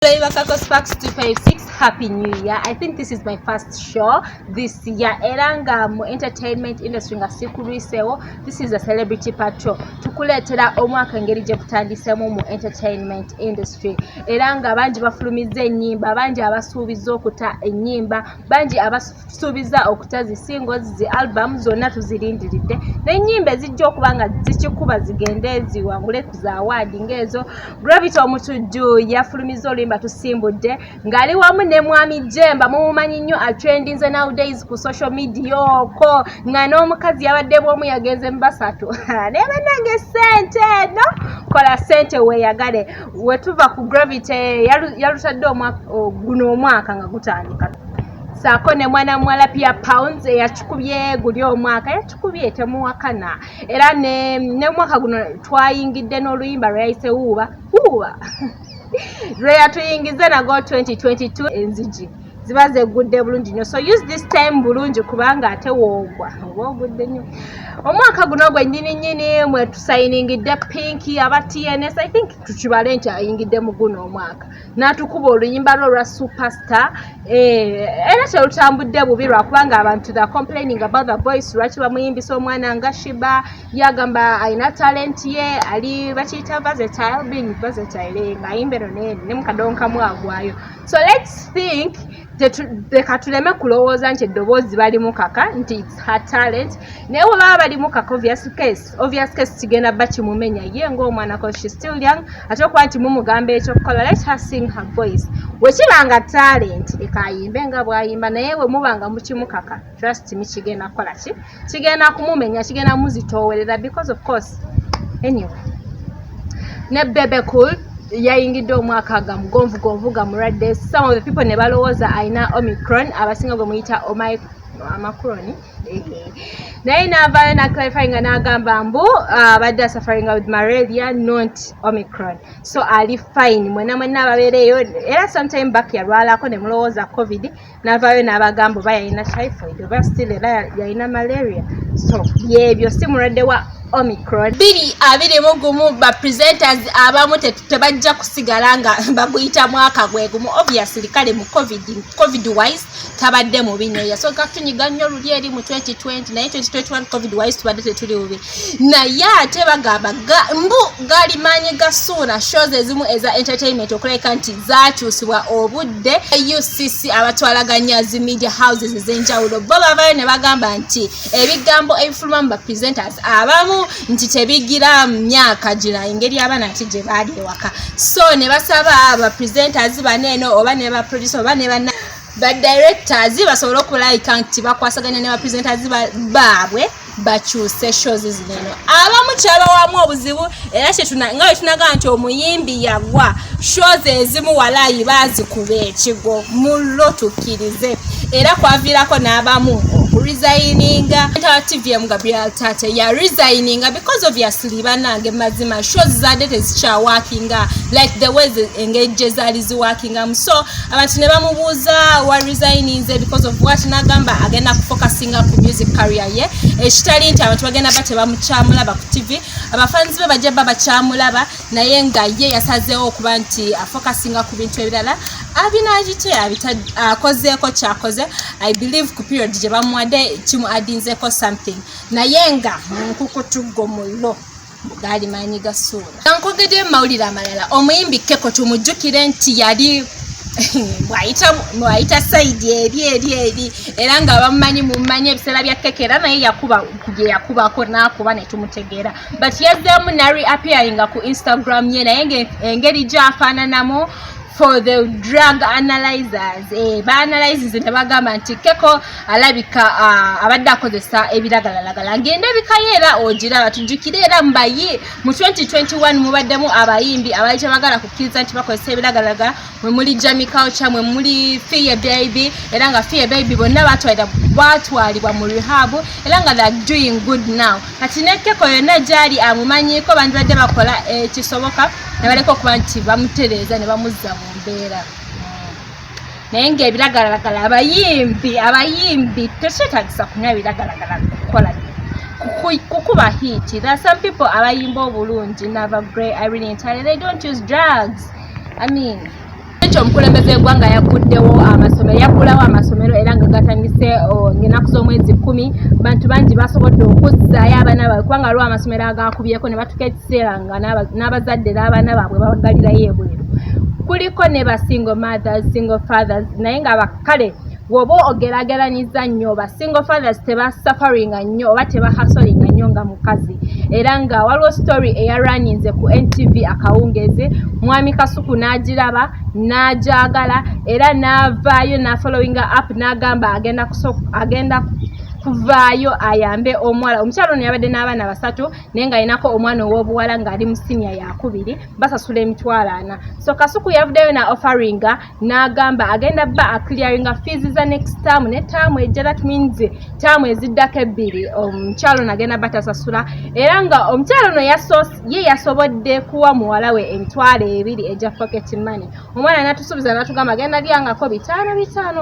Keko Sparks 256. Happy New Year. I think this is my first show this year. Eranga mu entertainment industry nga sikurisewo. This is a celebrity patrol. Tukuletera omwaka ngeri je kutandisemu mu entertainment industry. Eranga banji bafulumize ennyimba, banji abasuubiza okuta ennyimba, banji abasuubiza okutazi singles, zi album zonna tuzirindiridde. N'ennyimba zijja okubanga zikikuba zigendezi wangule kuza award ngezo. Gravity omutujju yafulumiza olimba tusimbudde ngali wamu ne mwami Jemba mumumanyi nnyo atrendinze nowadays ku social media okwo nga n'omukazi yabadde bwomu yagenze mbasatu ne banange sente no kola sente weyagale wetuva ku Gravity yalutadde guno omwaka nga gutandika Sako ne mwana mwala pia pounds yachukubye guli omwaka yachukubye temuwakana era ne mwaka guno twayingidde n'oluyimba lwayise uba Raya tuyingize nago 2022 enziji zibaze gudde bulungi nnyo so use this time bulungi kubanga ate woogwa ogudde nnyo omwaka guno gwe nnyini mwe tusayiningidde Pinky aba TNS I think tukibale nti ayingidde mu guno omwaka n'atukuba oluyimba lwa superstar era telutambudde bubi lwakubanga abantu they are complaining about the voice lwaki bamuyimbisa omwana nga Sheeba yagamba ayina talent ye ali bakiyita versatile ngayimbero ne mukadonka mwagwayo so let's think katuleme kulowooza nti eddoboozi bali mukaka nti it's her talent naye baba bali mukaka obvious case kigenda bakimumenya ye ng'omwana ko she still young ate okuba nti mumugamba ekyo kukola let her sing her voice wekibanga talent ekayimbe nga bwayimba naye we mubanga mukimukaka trust me kigenda kukola ki kigenda kumumenya kigenda muzitoowerera because of course anyway ne Bebe Cool yayingidde omwaka gamugonvugonvu gamulwadde some of the people ne balowooza ayina Omicron abasinga gwe muyita Omicron naye n'avaayo n'aclarifyinga n'agamba mbu abadde suffering with malaria not Omicron so ali fine mwena ababeereyo era sometime back yalwalako ne mulowooza covid n'avaayo n'abagamba oba yalina typhoid oba still era yalina malaria so byebyo si mulwadde wa Omicron. Biri abiri mugumu ba presenters abamu tebajja kusigala nga baguyita mwaka gwegumu obviously kale mu covid wise tabadde mu binyoya so katunyiga nnyo luli eri mu 2020 naye 2021 covid wise tubadde tetuli bubi naye ate bagamba mbu gali manyi gasuuna shows ezimu eza entertainment okuleka nti zakyusibwa obudde UCC abatwalaganya zi media houses ez'enjawulo bo bavayo ne bagamba nti ebigambo ebifuluma mu ba presenters abamu nti tebigira myaka gina engeri abana nti gye baali ewaka so ne basaba aba presenters baneeno oba ne ba producer oba ne ba directors basobola okulayika nti bakwasaganya ne ba presenters baabwe bakyuse shows zineno abamu kyabawamu obuzibu era nga tunaga nti omuyimbi yagwa shows ezimu walayi bazikuba ekigo mullo tukkirize era kwaviirako n'abamu resigninga TVM Gabriel Tate ya resigninga because obviously banange mazima shows zadde tezikyawakinga like the way the engage zali ziwakinga so abantu ne bamubuuza wa resigninze because of what nagamba agenda kufocusinga ku music career ye ekitali nti abantu bagenda bate bamukyamulaba ku TV abafanzi be bajja babakyamulaba naye nga ye yasazeewo okuba nti afocusinga ku bintu ebirala abinagite akozeeko kyakoze I believe ku period gye bamuwadde kimu adinzeko something naye nga nkukutuggo mullo gali manyi gasuula nkogedde mawulire amalala omuyimbi Keko tumujjukire nti yali mwaita side eri era nga bamumanyi mumanyi ebiseera bya Keko era naye yakubako n'akuba ne tumutegeera but yazzeemu nari appearinga ku Instagram ye naye engeri gy'afaananamu for the drug analyzers ba-analyzes ne bagamba nti Keko alabika abadde akozesa ebiragalalagala ng'endabika ye era ogiraba tujjukire era mbayi mu 2021 mubaddemu abayimbi abaali tebagala kukkiriza nti bakozesa ebiragalalagala mwe muli Jamie Culture mwe muli Teyebase era nga Teyebase bonna batwalibwa mu rehab era nga they're doing good now kati ne Keko yonna gyali amumanyiko bantu badde bakola kisoboka ne baleka okuba nti bamutereeza ne bamuzza mu mbeera naye ng'ebiragalalagala abayimbi tekyetagisa kunywa ebiragalalagala kukola kukuba hit there are some people abayimba obulungi Nava Gray Irene Ntale they don't use drugs I mean omukulembeze gw'eggwanga yagguddewo amasomero yaggulawo amasomero era nga gatandise ng'ennaku z'omwezi 10 bantu bangi basobodde okuzzaayo abaana baabwe kubanga lwo amasomero agakubyeko ne batuka ekiseera nga n'abazadde n'abaana baabwe babagalirayo ebweru. Kuliko ne ba single mothers, single fathers naye nga bakale wobo ogerageranyiza nnyo ba single fathers tebasufferinga nnyo oba tebahasolinga nnyo nga mukazi era nga waliwo story eyarwaninze ku NTV akawungeze mwami Kasuku n'agiraba n'agyagala era n'avaayo n'afollowinga up n'agamba agenda kuvaayo ayambe omuwala. Omukyalo ono yabadde n'abaana 3 naye nga alinako omwana ow'obuwala ng'ali mu senior yakubiri basasula emitwalo 4. So Kasuku yavuddeyo na offeringa n'agamba agenda bba aclearinga fees za next term ne term ejja that means term eziddako 2 omukyalo ono agenda batasasula era nga omukyalo ono ye yasobodde kuwa muwala we emitwalo 2 ejja pocket money. Omwana n'atusuubiza n'atugamba agenda lyangako 5